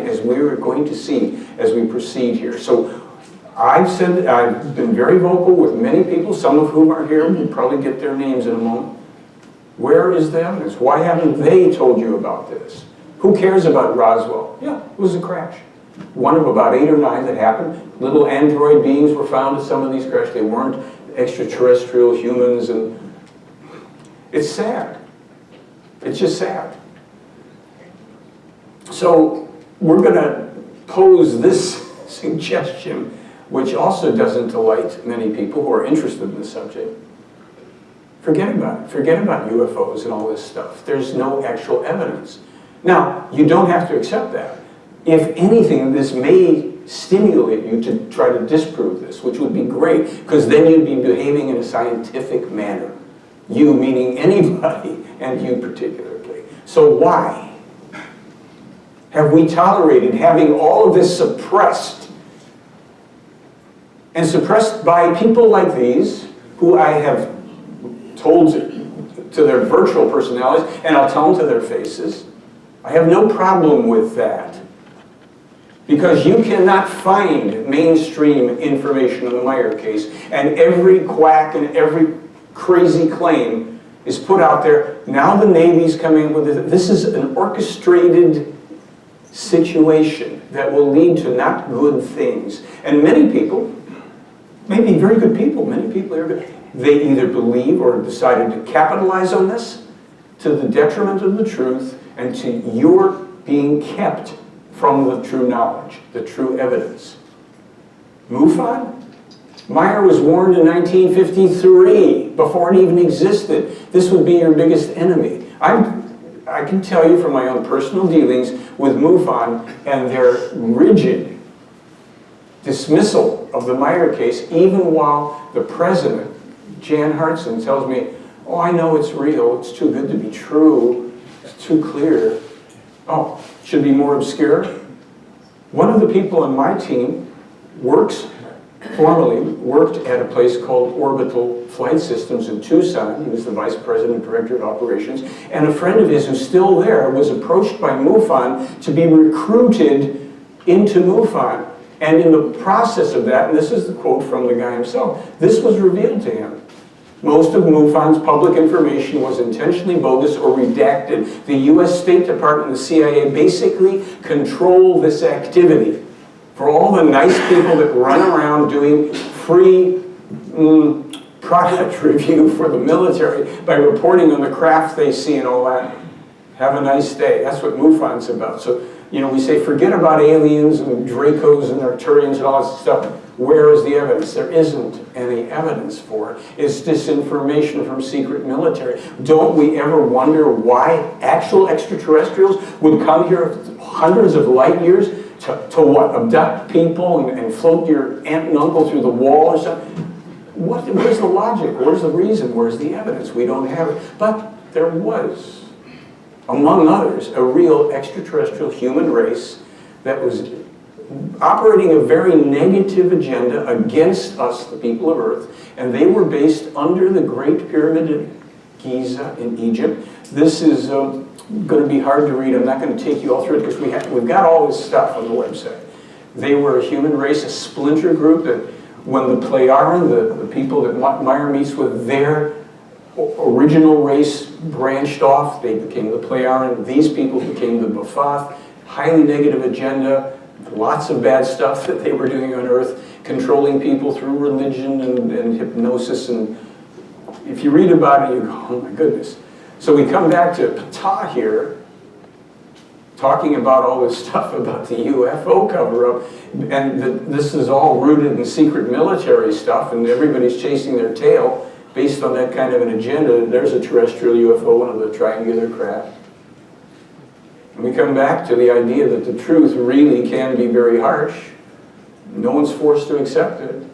as we're going to see as we proceed here. So I've been very vocal with many people, some of whom are here. We'll probably get their names in a moment. Where is the evidence? Why haven't they told you about this? Who cares about Roswell? Yeah, it was a crash. One of about 8 or 9 that happened. Little android beings were found at some of these crashes. They weren't extraterrestrial humans, and it's sad. It's just sad. So we're going to pose this suggestion, which also doesn't delight many people who are interested in the subject. Forget about it. Forget about UFOs and all this stuff. There's no actual evidence. Now, you don't have to accept that. If anything, this may stimulate you to try to disprove this, which would be great, because then you'd be behaving in a scientific manner. You meaning anybody, and you particularly. So why have we tolerated having all of this suppressed? And suppressed by people like these, who I have told to their virtual personalities, and I'll tell them to their faces. I have no problem with that. Because you cannot find mainstream information on the Meier case, and every quack and every crazy claim is put out there. Now the Navy's coming with it. This is an orchestrated situation that will lead to not good things. And many people, maybe very good people, many people are good, they either believe or decided to capitalize on this to the detriment of the truth and to your being kept from the true knowledge, the true evidence. MUFON? Meier was warned in 1953, before it even existed. This would be your biggest enemy. I can tell you from my own personal dealings with MUFON and their rigid dismissal of the Meier case, even while the president, Jan Hartson, tells me, oh, I know it's real, it's too good to be true, it's too clear. Oh, should be more obscure. One of the people on my team formerly worked at a place called Orbital Flight Systems in Tucson. He was the vice president, director of operations. And a friend of his who's still there was approached by MUFON to be recruited into MUFON. And in the process of that, and this is the quote from the guy himself, this was revealed to him. Most of MUFON's public information was intentionally bogus or redacted. The US State Department and the CIA basically control this activity. For all the nice people that run around doing free product review for the military by reporting on the craft they see and all that, have a nice day. That's what MUFON's about. So, you know, we say forget about aliens and Dracos and Arcturians and all this stuff. Where is the evidence? There isn't any evidence for it. It's disinformation from secret military. Don't we ever wonder why actual extraterrestrials would come here hundreds of light years to what? Abduct people and float your aunt and uncle through the wall or something? Where's the logic? Where's the reason? Where's the evidence? We don't have it. But there was, among others, a real extraterrestrial human race that was operating a very negative agenda against us, the people of Earth, and they were based under the Great Pyramid of Giza in Egypt. This is going to be hard to read. I'm not going to take you all through it because we've got all this stuff on the website. They were a human race, a splinter group that when the Plejaren, the people that Meier meets with, their original race branched off, they became the Plejaren. These people became the B'Phath. Highly negative agenda. Lots of bad stuff that they were doing on Earth, controlling people through religion and hypnosis. And if you read about it, you go, oh my goodness. So we come back to Ptah here, talking about all this stuff about the UFO cover-up, and this is all rooted in secret military stuff, and everybody's chasing their tail based on that kind of an agenda. There's a terrestrial UFO, one of the triangular craft. And we come back to the idea that the truth really can be very harsh. No one's forced to accept it.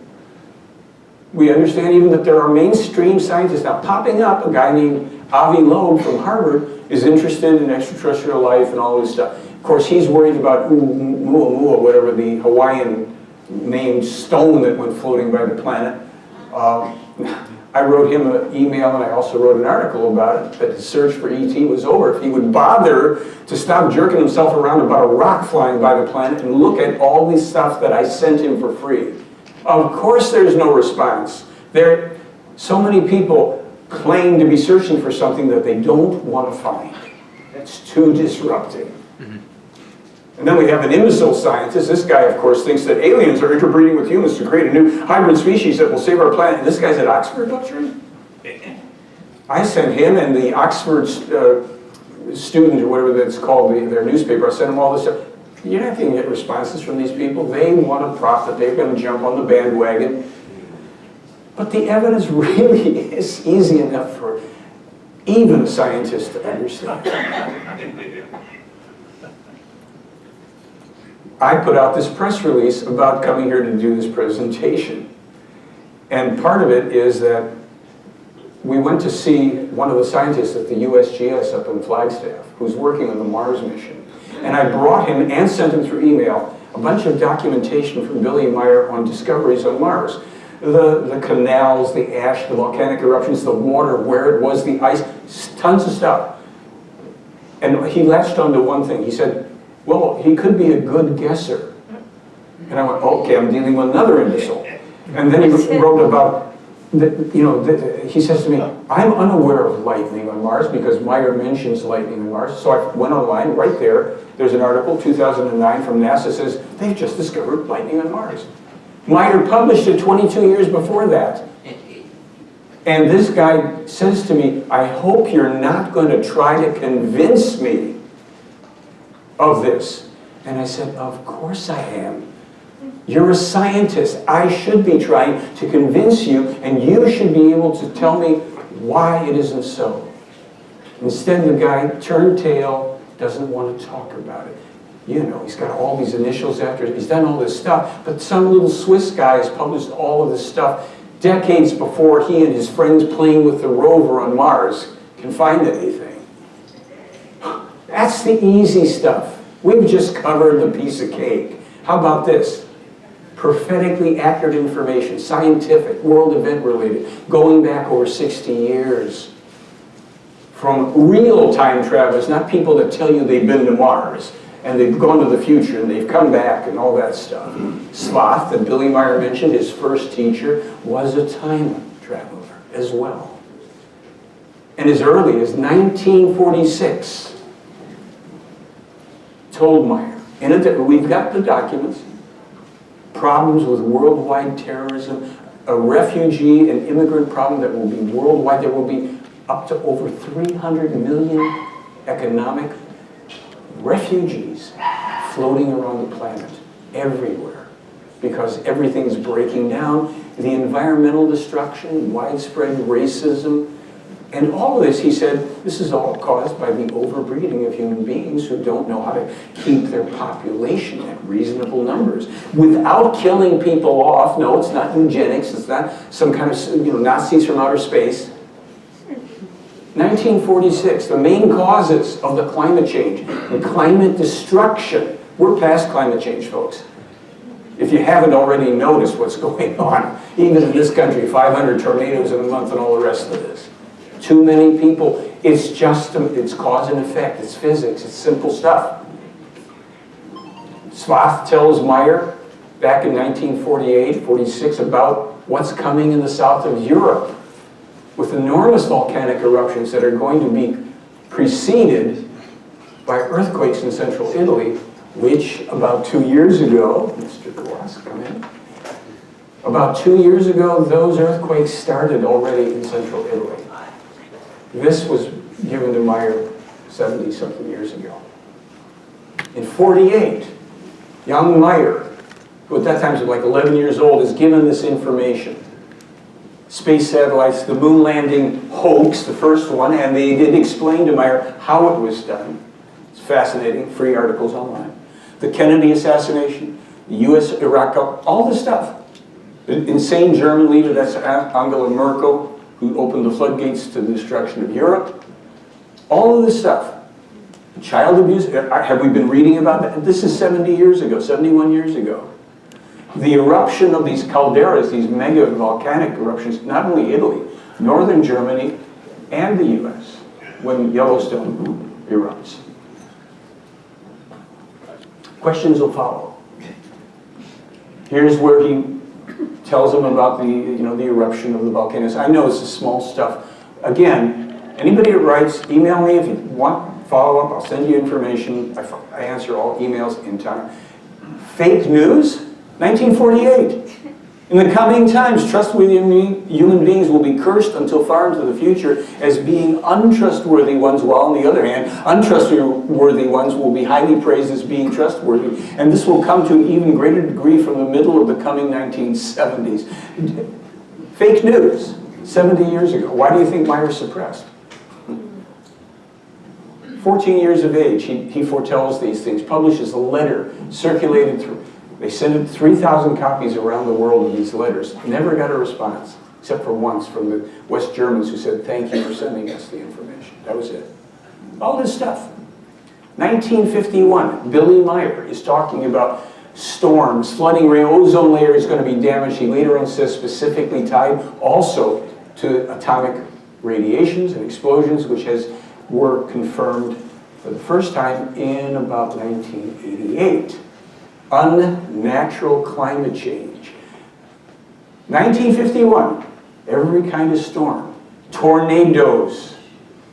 We understand even that there are mainstream scientists now popping up. A guy named Avi Loeb from Harvard is interested in extraterrestrial life and all this stuff. Of course, he's worried about Oumuamua, whatever the Hawaiian named stone that went floating by the planet. I wrote him an email, and I also wrote an article about it, that his search for ET was over. If he would bother to stop jerking himself around about a rock flying by the planet and look at all this stuff that I sent him for free. Of course there's no response. So many people claim to be searching for something that they don't want to find. It's too disrupting. And then we have an imbecile scientist. This guy, of course, thinks that aliens are interbreeding with humans to create a new hybrid species that will save our planet. And this guy's at Oxford lecturing? I sent him and the Oxford student, or whatever that's called, their newspaper, I sent him all this stuff. You're not going to get responses from these people. They want to profit. They're going to jump on the bandwagon. But the evidence really is easy enough for even a scientist to understand. I put out this press release about coming here to do this presentation. And part of it is that we went to see one of the scientists at the USGS up in Flagstaff, who's working on the Mars mission. And I brought him and sent him through email a bunch of documentation from Billy Meier on discoveries on Mars. The canals, the ash, the volcanic eruptions, the water, where it was, the ice, tons of stuff. And he latched onto one thing. He said, well, he could be a good guesser. And I went, okay, I'm dealing with another imbecile. And then he wrote about, he says to me, I'm unaware of lightning on Mars because Meier mentions lightning on Mars. So I went online, right there, there's an article, 2009 from NASA, says, they've just discovered lightning on Mars. Meier published it 22 years before that. And this guy says to me, I hope you're not going to try to convince me of this. And I said, of course I am. You're a scientist. I should be trying to convince you, and you should be able to tell me why it isn't so. Instead, the guy turned tail, doesn't want to talk about it. You know, he's got all these initials after it. He's done all this stuff, but some little Swiss guy has published all of this stuff decades before he and his friends playing with the rover on Mars can find anything. That's the easy stuff. We've just covered the piece of cake. How about this? Prophetically accurate information, scientific, world event related, going back over 60 years. From real time travelers, not people that tell you they've been to Mars and they've gone to the future and they've come back and all that stuff. Sloth, that Billy Meier mentioned, his first teacher, was a time traveler as well. And as early as 1946, told Meier, we've got the documents, problems with worldwide terrorism, a refugee and immigrant problem that will be worldwide. There will be up to over 300 million economic refugees floating around the planet, everywhere, because everything's breaking down. The environmental destruction, widespread racism, and all of this, he said, this is all caused by the overbreeding of human beings who don't know how to keep their population at reasonable numbers without killing people off. No, it's not eugenics. It's not some kind of Nazis from outer space. 1946, the main causes of the climate change and climate destruction. We're past climate change, folks. If you haven't already noticed what's going on, even in this country, 500 tornadoes in a month and all the rest of this. Too many people. It's just, it's cause and effect. It's physics. It's simple stuff. Sloth tells Meier back in 1948, 46 about what's coming in the south of Europe with enormous volcanic eruptions that are going to be preceded by earthquakes in central Italy, which about 2 years ago, Mr. Glass, come in. About 2 years ago, those earthquakes started already in central Italy. This was given to Meier 70-something years ago. In 48, young Meier, who at that time was like 11 years old, is given this information. Space satellites, the moon landing hoax, the first one, and they did explain to Meier how it was done. It's fascinating, free articles online. The Kennedy assassination, the US-Iraq, all this stuff. The insane German leader, that's Angela Merkel, who opened the floodgates to the destruction of Europe. All of this stuff. Child abuse, have we been reading about that? This is 70 years ago, 71 years ago. The eruption of these calderas, these mega volcanic eruptions, not only Italy, northern Germany, and the US when Yellowstone erupts. Questions will follow. Here's where he tells them about the, the eruption of the volcanoes. I know this is small stuff. Again, anybody that writes, email me if you want follow-up. I'll send you information. I answer all emails in time. Fake news, 1948. In the coming times, trustworthy human beings will be cursed until far into the future as being untrustworthy ones, while on the other hand, untrustworthy ones will be highly praised as being trustworthy. And this will come to an even greater degree from the middle of the coming 1970s. Fake news, 70 years ago. Why do you think Meier suppressed? 14 years of age, he foretells these things, publishes a letter circulated through. They sent 3,000 copies around the world of these letters. Never got a response, except for once from the West Germans who said, thank you for sending us the information. That was it. All this stuff. 1951, Billy Meier is talking about storms, flooding, ozone layer is going to be damaged. He later on says specifically tied also to atomic radiations and explosions, which were confirmed for the first time in about 1988. Unnatural climate change. 1951, every kind of storm. Tornadoes,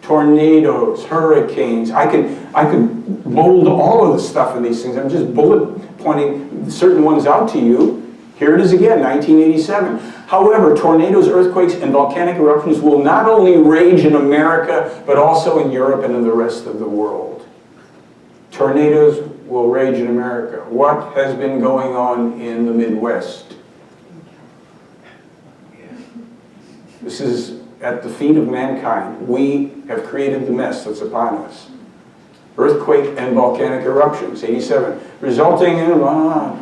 hurricanes. I could bold all of the stuff in these things. I'm just bullet pointing certain ones out to you. Here it is again, 1987. However, tornadoes, earthquakes, and volcanic eruptions will not only rage in America, but also in Europe and in the rest of the world. Tornadoes will rage in America. What has been going on in the Midwest? This is at the feet of mankind. We have created the mess that's upon us. Earthquake and volcanic eruptions, 87, resulting in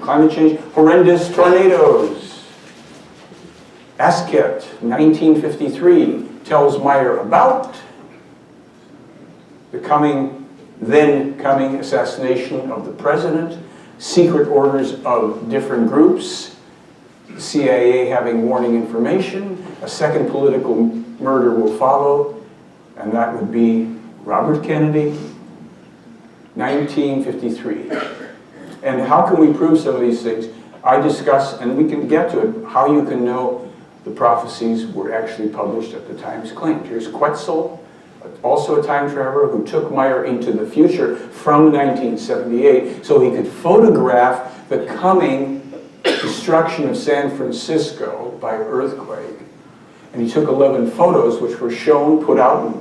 climate change, horrendous tornadoes. Asket, 1953, tells Meier about the then coming assassination of the president, secret orders of different groups, the CIA having warning information, a second political murder will follow, and that would be Robert Kennedy, 1953. And how can we prove some of these things? I discuss, and we can get to it, how you can know the prophecies were actually published at the times claimed. Here's Quetzal, also a time traveler who took Meier into the future from 1978 so he could photograph the coming destruction of San Francisco by earthquake. And he took 11 photos which were shown, put out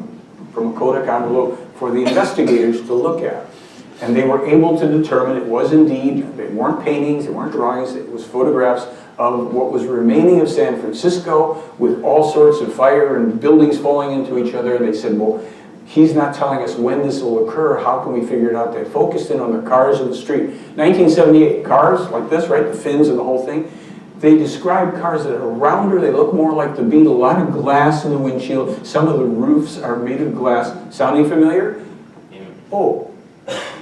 from a Kodak envelope for the investigators to look at. And they were able to determine it was indeed, they weren't paintings, they weren't drawings, it was photographs of what was remaining of San Francisco with all sorts of fire and buildings falling into each other. And they said, well, he's not telling us when this will occur. How can we figure it out? They focused in on the cars in the street. 1978, cars like this, right? The fins and the whole thing. They describe cars that are rounder. They look more like the Beetle. A lot of glass in the windshield. Some of the roofs are made of glass. Sounding familiar? Oh,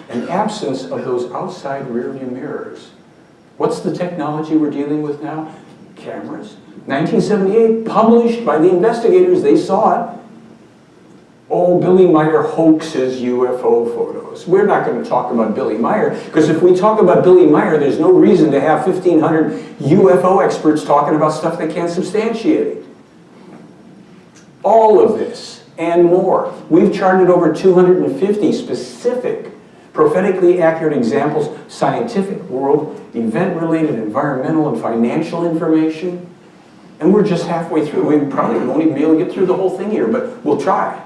an absence of those outside rearview mirrors. What's the technology we're dealing with now? Cameras. 1978, published by the investigators. They saw it. Oh, Billy Meier hoaxes UFO photos. We're not going to talk about Billy Meier, because if we talk about Billy Meier, there's no reason to have 1,500 UFO experts talking about stuff they can't substantiate. All of this and more. We've charted over 250 specific, prophetically accurate examples, scientific, world, event-related, environmental, and financial information. And we're just halfway through. We probably won't even be able to get through the whole thing here, but we'll try.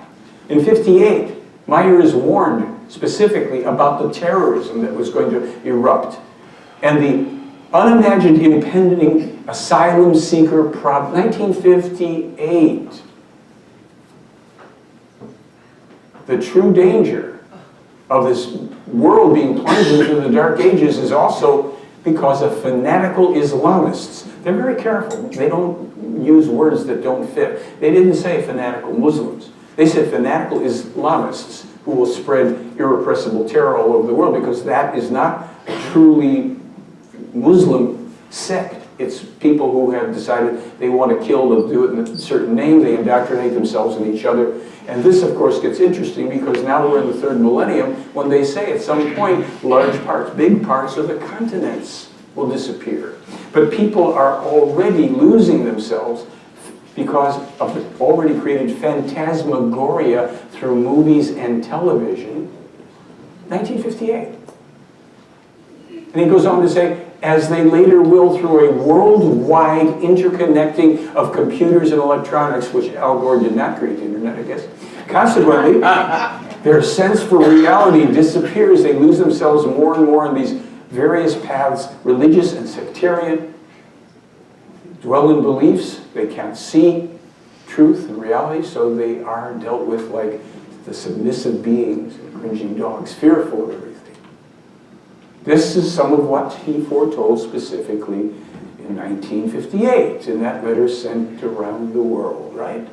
In 58, Meier is warned specifically about the terrorism that was going to erupt and the unimagined impending asylum seeker problem. 1958. The true danger of this world being plunged into the Dark Ages is also because of fanatical Islamists. They're very careful. They don't use words that don't fit. They didn't say fanatical Muslims. They said fanatical Islamists who will spread irrepressible terror all over the world, because that is not a truly Muslim sect. It's people who have decided they want to kill, they'll do it in a certain name, they indoctrinate themselves and each other. And this, of course, gets interesting because now we're in the third millennium when they say at some point, large parts, big parts of the continents will disappear. But people are already losing themselves because of the already created phantasmagoria through movies and television. 1958. And he goes on to say, as they later will through a worldwide interconnecting of computers and electronics, which Al Gore did not create the internet, I guess. Consequently, their sense for reality disappears. They lose themselves more and more in these various paths, religious and sectarian, dwell in beliefs. They can't see truth and reality, so they are dealt with like the submissive beings and cringing dogs, fearful of everything. This is some of what he foretold specifically in 1958 in that letter sent around the world, right?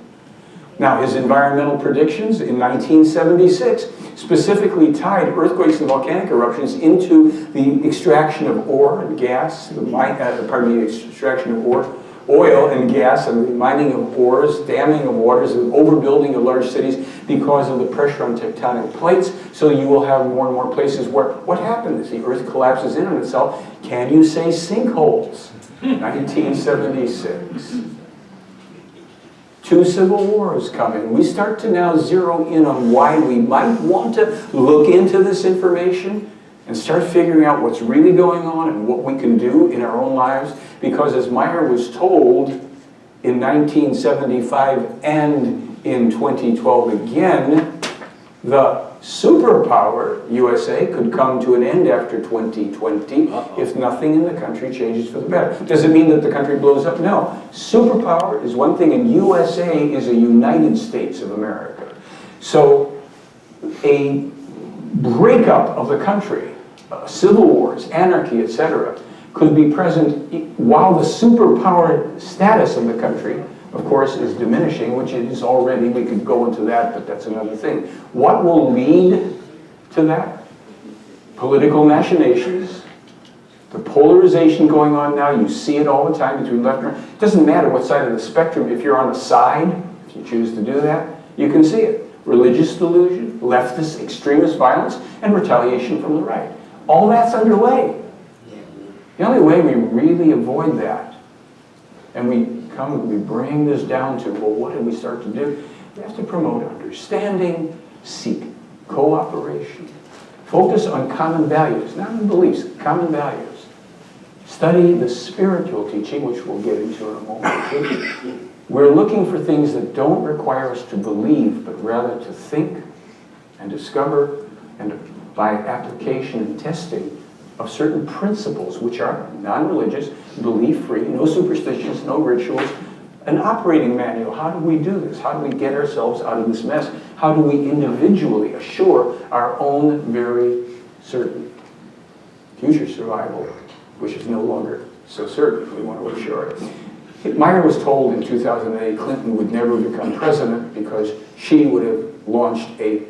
Now, his environmental predictions in 1976 specifically tied earthquakes and volcanic eruptions into the extraction of ore and gas, the extraction of ore, oil and gas, and the mining of ores, damming of waters, and overbuilding of large cities because of the pressure on tectonic plates. So you will have more and more places where what happens? The earth collapses in on itself. Can you say sinkholes? 1976. 2 civil wars coming. We start to now zero in on why we might want to look into this information and start figuring out what's really going on and what we can do in our own lives. Because as Meier was told in 1975 and in 2012 again, the superpower USA could come to an end after 2020 if nothing in the country changes for the better. Does it mean that the country blows up? No. Superpower is one thing, and USA is a United States of America. So a breakup of the country, civil wars, anarchy, etc., could be present while the superpower status of the country, of course, is diminishing, which it is already. We could go into that, but that's another thing. What will lead to that? Political machinations, the polarization going on now. You see it all the time between left and right. It doesn't matter what side of the spectrum. If you're on a side, if you choose to do that, you can see it. Religious delusion, leftist extremist violence, and retaliation from the right. All that's underway. The only way we really avoid that, and we bring this down to, well, what do we start to do? We have to promote understanding, seek cooperation, focus on common values, not on beliefs, common values. Study the spiritual teaching, which we'll get into in a moment. We're looking for things that don't require us to believe, but rather to think and discover, and by application and testing of certain principles, which are non-religious, belief-free, no superstitions, no rituals, an operating manual. How do we do this? How do we get ourselves out of this mess? How do we individually assure our own very certain future survival, which is no longer so certain, we want to assure it. Meier was told in 2008 Clinton would never become president because she would have launched a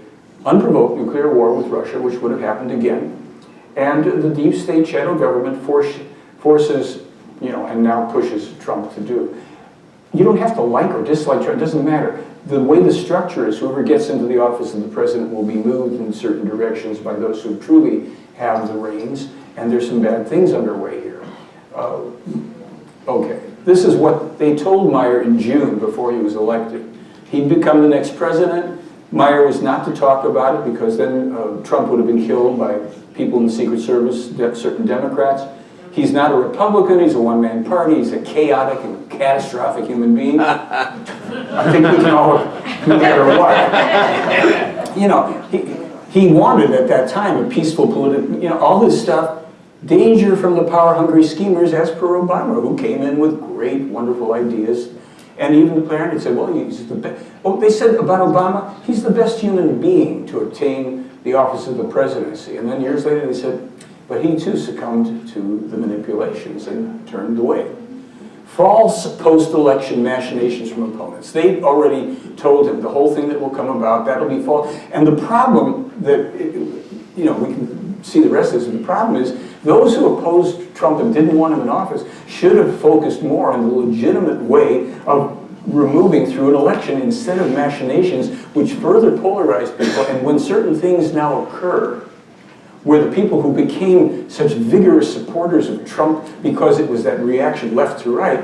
unprovoked nuclear war with Russia, which would have happened again. And the deep state shadow government forces, and now pushes Trump to do. You don't have to like or dislike Trump, it doesn't matter. The way the structure is, whoever gets into the office of the president will be moved in certain directions by those who truly have the reins, and there's some bad things underway here. Okay, this is what they told Meier in June before he was elected. He'd become the next president. Meier was not to talk about it because then Trump would have been killed by people in the Secret Service, certain Democrats. He's not a Republican, he's a one-man party, he's a chaotic and catastrophic human being. I think we can all, no matter what. He wanted at that time a peaceful political, all this stuff, danger from the power-hungry schemers as per Obama, who came in with great, wonderful ideas. And even the Plejaren said, well, he's the best. Oh, they said about Obama, he's the best human being to obtain the office of the presidency. And then years later they said, but he too succumbed to the manipulations and turned away. False post-election machinations from opponents. They already told him the whole thing that will come about, that'll be false. And the problem that, we can see the rest of this, and the problem is Those who opposed Trump and didn't want him in office should have focused more on the legitimate way of removing through an election instead of machinations, which further polarize people. And when certain things now occur, where the people who became such vigorous supporters of Trump because it was that reaction left to right,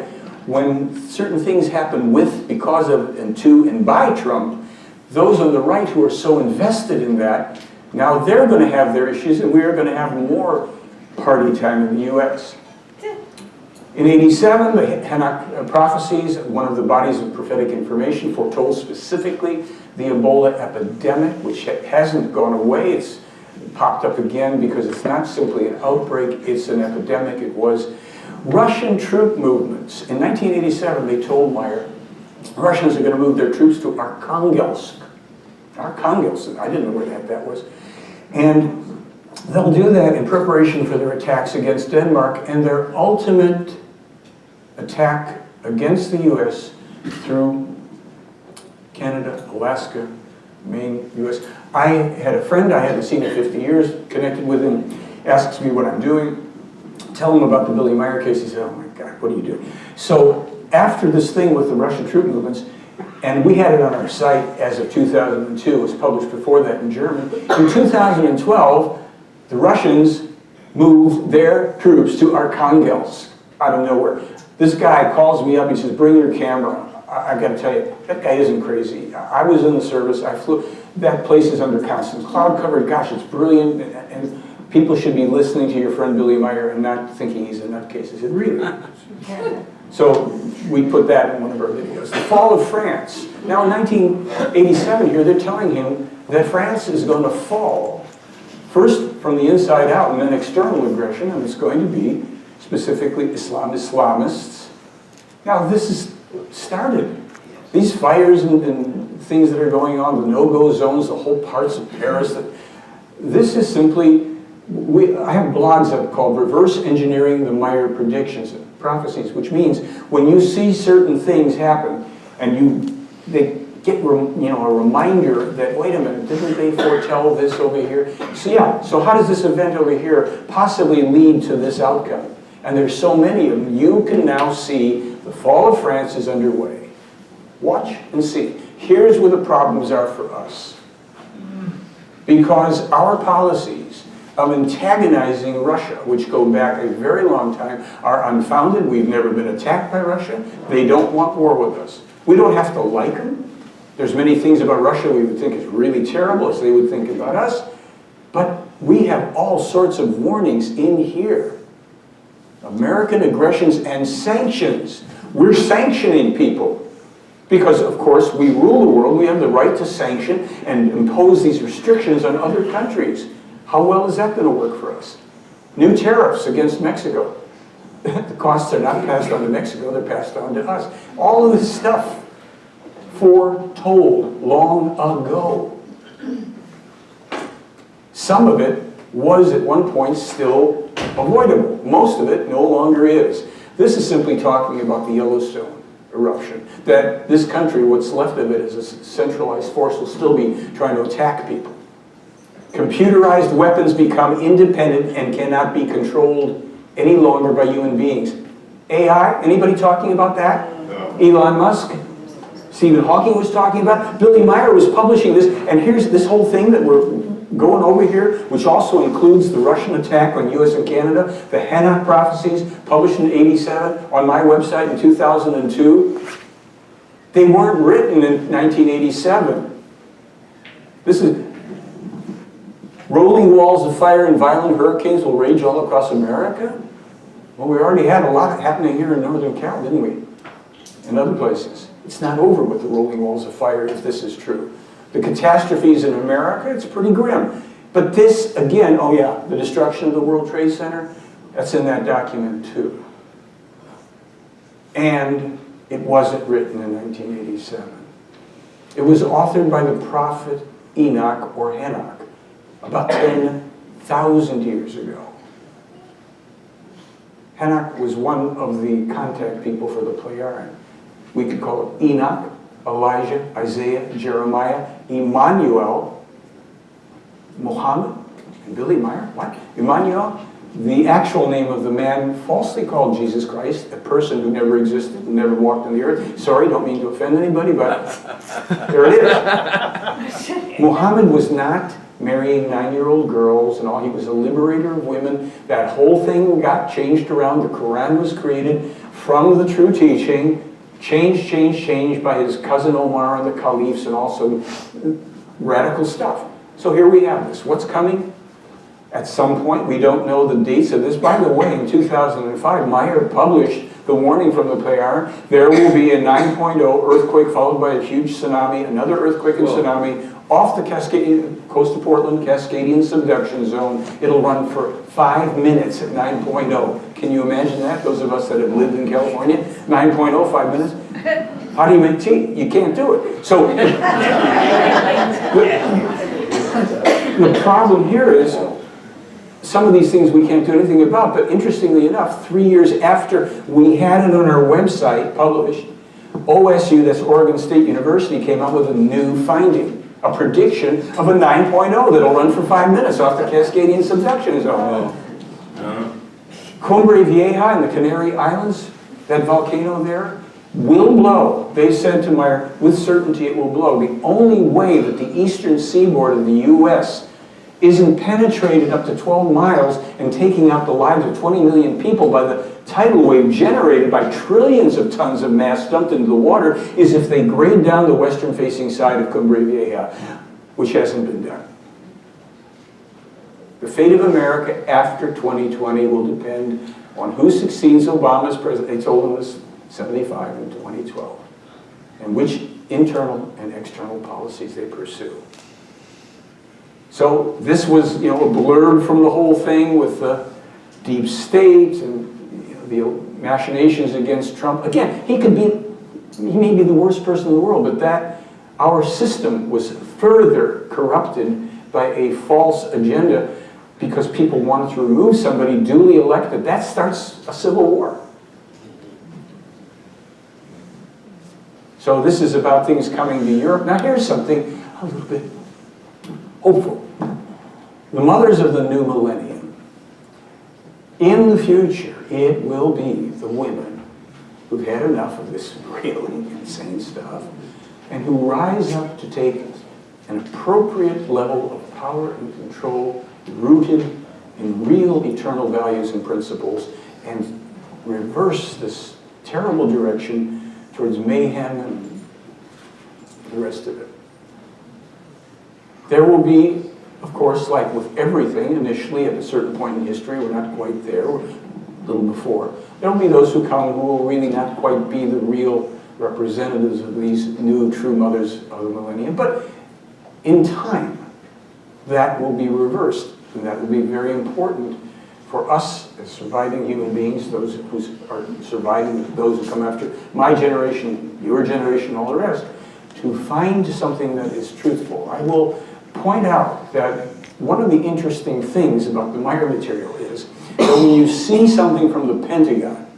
when certain things happen with, because of, and to, and by Trump, those on the right who are so invested in that, now they're going to have their issues, and we are going to have more party time in the U.S. In '87, the Hanok prophecies, one of the bodies of prophetic information, foretold specifically the Ebola epidemic, which hasn't gone away. It's popped up again because it's not simply an outbreak, it's an epidemic. It was Russian troop movements. In 1987, they told Meier, Russians are going to move their troops to Arkhangelsk. Arkhangelsk, I didn't know where that was. And they'll do that in preparation for their attacks against Denmark and their ultimate attack against the U.S. through Canada, Alaska, Maine, U.S. I had a friend I hadn't seen in 50 years, connected with him, asks me what I'm doing, tell him about the Billy Meier case. He said, oh my God, what are you doing? So after this thing with the Russian troop movements, and we had it on our site as of 2002, it was published before that in German. In 2012, the Russians moved their troops to Arkhangelsk out of nowhere. This guy calls me up, he says, bring your camera. I got to tell you, that guy isn't crazy. I was in the service, I flew. That place is under constant cloud cover. Gosh, it's brilliant. And people should be listening to your friend Billy Meier and not thinking he's a nutcase. He said, really? So we put that in one of our videos. The fall of France. Now in 1987 here, they're telling him that France is going to fall. First from the inside out and then external aggression, and it's going to be specifically Islamists. Now this is started. These fires and things that are going on, the no-go zones, the whole parts of Paris, this is simply, I have blogs up called Reverse Engineering the Meier Predictions and Prophecies, which means when you see certain things happen and they get a reminder that, wait a minute, didn't they foretell this over here? So yeah, so how does this event over here possibly lead to this outcome? And there's so many of them. You can now see the fall of France is underway. Watch and see. Here's where the problems are for us. Because our policies of antagonizing Russia, which go back a very long time, are unfounded. We've never been attacked by Russia. They don't want war with us. We don't have to like them. There's many things about Russia we would think is really terrible, as they would think about us. But we have all sorts of warnings in here. American aggressions and sanctions. We're sanctioning people. Because, of course, we rule the world. We have the right to sanction and impose these restrictions on other countries. How well is that going to work for us? New tariffs against Mexico. The costs are not passed on to Mexico, they're passed on to us. All of this stuff foretold long ago. Some of it was at one point still avoidable. Most of it no longer is. This is simply talking about the Yellowstone eruption. That this country, what's left of it as a centralized force, will still be trying to attack people. Computerized weapons become independent and cannot be controlled any longer by human beings. AI, anybody talking about that? No. Elon Musk? Stephen Hawking was talking about it. Billy Meier was publishing this, and here's this whole thing that we're going over here, which also includes the Russian attack on US and Canada, the Hanok prophecies published in '87 on my website in 2002. They weren't written in 1987. This is rolling walls of fire and violent hurricanes will rage all across America. Well, we already had a lot happening here in Northern Cal, didn't we? And other places. It's not over with the rolling walls of fire if this is true. The catastrophes in America, it's pretty grim. But this, again, oh yeah, the destruction of the World Trade Center, that's in that document too. And it wasn't written in 1987. It was authored by the prophet Enoch or Hanok about 10,000 years ago. Hanok was one of the contact people for the Plejaren. We could call it Enoch, Elijah, Isaiah, Jeremiah, Emmanuel, Muhammad, and Billy Meier. What? Emmanuel, the actual name of the man falsely called Jesus Christ, a person who never existed and never walked on the earth. Sorry, don't mean to offend anybody, but there it is. Muhammad was not marrying 9-year-old girls and all. He was a liberator of women. That whole thing got changed around. The Quran was created from the true teaching, changed by his cousin Omar and the caliphs and also radical stuff. So here we have this. What's coming? At some point, we don't know the dates of this. By the way, in 2005, Meier published the warning from the Plejaren. There will be a 9.0 earthquake followed by a huge tsunami, another earthquake and tsunami, off the Cascadian, coast of Portland, Cascadian subduction zone. It'll run for 5 minutes at 9.0. Can you imagine that? Those of us that have lived in California, 9.0, 5 minutes. How do you make tea? You can't do it. So the problem here is some of these things we can't do anything about, but interestingly enough, 3 years after we had it on our website published, OSU, that's Oregon State University, came up with a new finding, a prediction of a 9.0 that'll run for 5 minutes off the Cascadian subduction zone. Cumbre Vieja in the Canary Islands, that volcano there, will blow. They said to Meier, with certainty it will blow. The only way that the eastern seaboard of the U.S. isn't penetrated up to 12 miles and taking out the lives of 20 million people by the tidal wave generated by trillions of tons of mass dumped into the water is if they grade down the western-facing side of Cumbre Vieja, which hasn't been done. The fate of America after 2020 will depend on who succeeds Obama as president. They told him this 75 in 2012, and which internal and external policies they pursue. So this was, a blurb from the whole thing with the deep state and the machinations against Trump. Again, he may be the worst person in the world, but that our system was further corrupted by a false agenda because people wanted to remove somebody duly elected. That starts a civil war. So this is about things coming to Europe. Now here's something a little bit hopeful. The mothers of the new millennium. In the future, it will be the women who've had enough of this really insane stuff and who rise up to take an appropriate level of power and control rooted in real eternal values and principles and reverse this terrible direction towards mayhem and the rest of it. There will be, of course, like with everything, initially at a certain point in history, we're not quite there, we're a little before. There will be those who come who will really not quite be the real representatives of these new true mothers of the millennium. But in time, that will be reversed. And that will be very important for us as surviving human beings, those who are surviving, those who come after my generation, your generation, all the rest, to find something that is truthful. I will point out that one of the interesting things about the Meier material is that when you see something from the Pentagon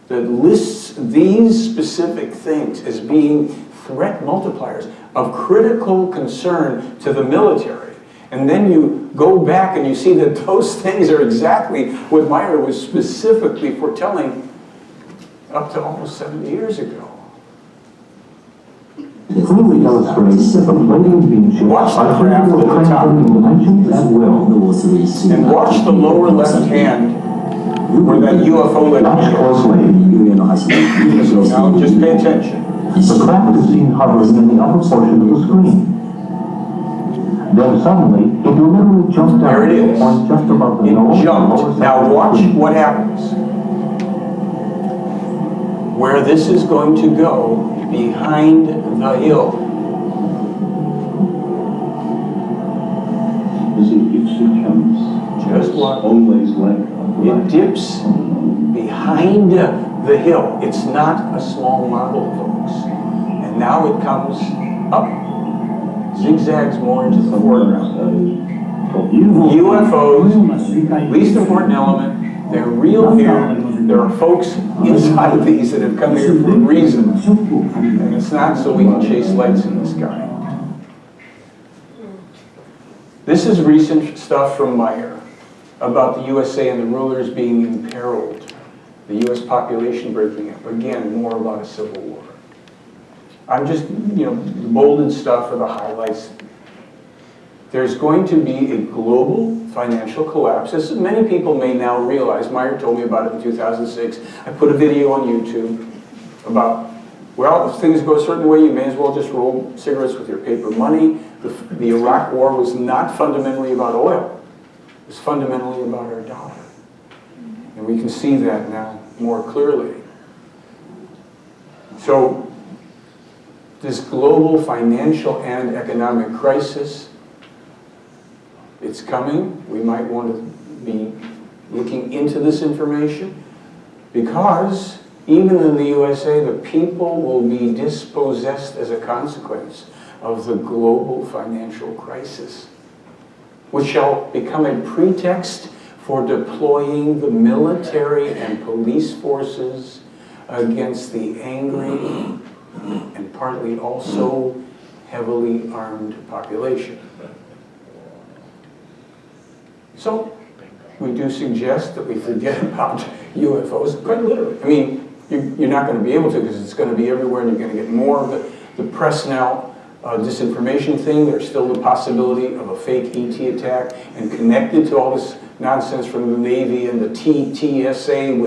that lists these specific things as being threat multipliers of critical concern to the military, and then you go back and you see that those things are exactly what Meier was specifically foretelling up to almost 70 years ago. It clearly illustrates that the floating being ships are capable of transferring dimensions at will. And watch the lower left hand where that UFO Watch closely. So now just pay attention. The craft is seen hovering in the upper portion of the screen. Then suddenly, it literally jumped out There it is. on just above the It nose. jumped. Now watch what happens. Where this is going to go behind the hill. Just watch. It dips behind the hill. It's not a small model, folks. And now it comes up. Zigzags more into the foreground. UFOs, least important element, they're real here. There are folks inside of these that have come here for a reason. And it's not so we can chase lights in the sky. This is recent stuff from Meier. about the USA and the rulers being imperiled, the US population breaking up. Again, more about a civil war. I'm just, the bolded stuff are the highlights. There's going to be a global financial collapse. As many people may now realize, Meyer told me about it in 2006. I put a video on YouTube about, well, if things go a certain way, you may as well just roll cigarettes with your paper money. The Iraq War was not fundamentally about oil. It was fundamentally about our dollar. And we can see that now more clearly. So, this global financial and economic crisis, it's coming. We might want to be looking into this information because even in the USA, the people will be dispossessed as a consequence of the global financial crisis, which shall become a pretext for deploying the military and police forces against the angry and partly also heavily armed population. So, we do suggest that we forget about UFOs, quite literally. I mean, you're not going to be able to because it's going to be everywhere and you're going to get more of it. The press now, disinformation thing, there's still the possibility of a fake ET attack, and connected to all this nonsense from the Navy and the TTSA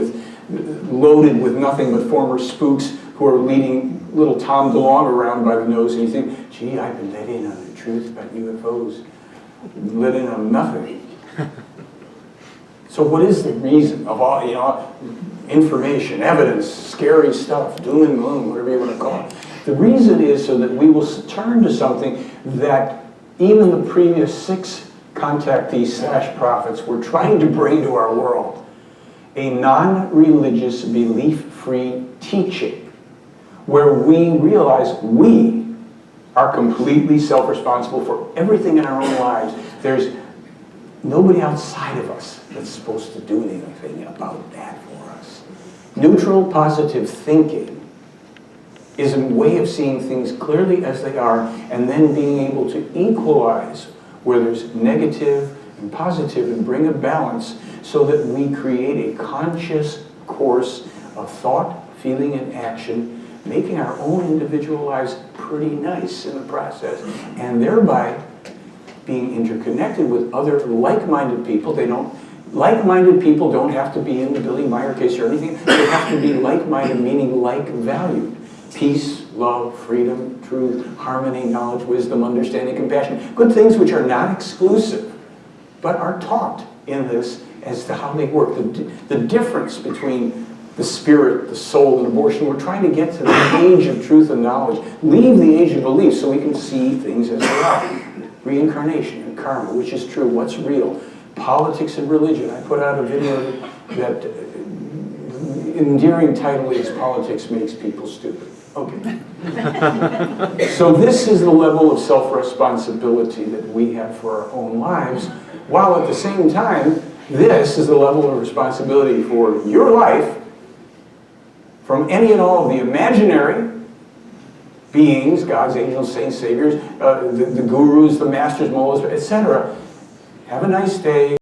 loaded with nothing but former spooks who are leading little Tom DeLonge around by the nose, and you think, gee, I've been let in on the truth about UFOs. Let in on nothing. So what is the reason of all, information, evidence, scary stuff, doom and gloom, whatever you want to call it? The reason is so that we will turn to something that even the previous 6 contactees / prophets were trying to bring to our world. A non-religious, belief-free teaching where we realize we are completely self-responsible for everything in our own lives. There's nobody outside of us that's supposed to do anything about that for us. Neutral, positive thinking is a way of seeing things clearly as they are and then being able to equalize where there's negative and positive and bring a balance so that we create a conscious course of thought, feeling, and action, making our own individual lives pretty nice in the process, and thereby being interconnected with other like-minded people. Like-minded people don't have to be in the Billy Meier case or anything. They have to be like-minded, meaning like-valued. Peace, love, freedom, truth, harmony, knowledge, wisdom, understanding, compassion. Good things which are not exclusive, but are taught in this as to how they work. The difference between the spirit, the soul, and abortion, we're trying to get to the age of truth and knowledge. Leave the age of belief so we can see things as they are. Reincarnation and karma, which is true, what's real. Politics and religion. I put out a video that endearing title is Politics Makes People Stupid. Okay. So this is the level of self-responsibility that we have for our own lives, while at the same time, this is the level of responsibility for your life from any and all of the imaginary beings, gods, angels, saints, saviors, the gurus, the masters, mullahs, etc. Have a nice day.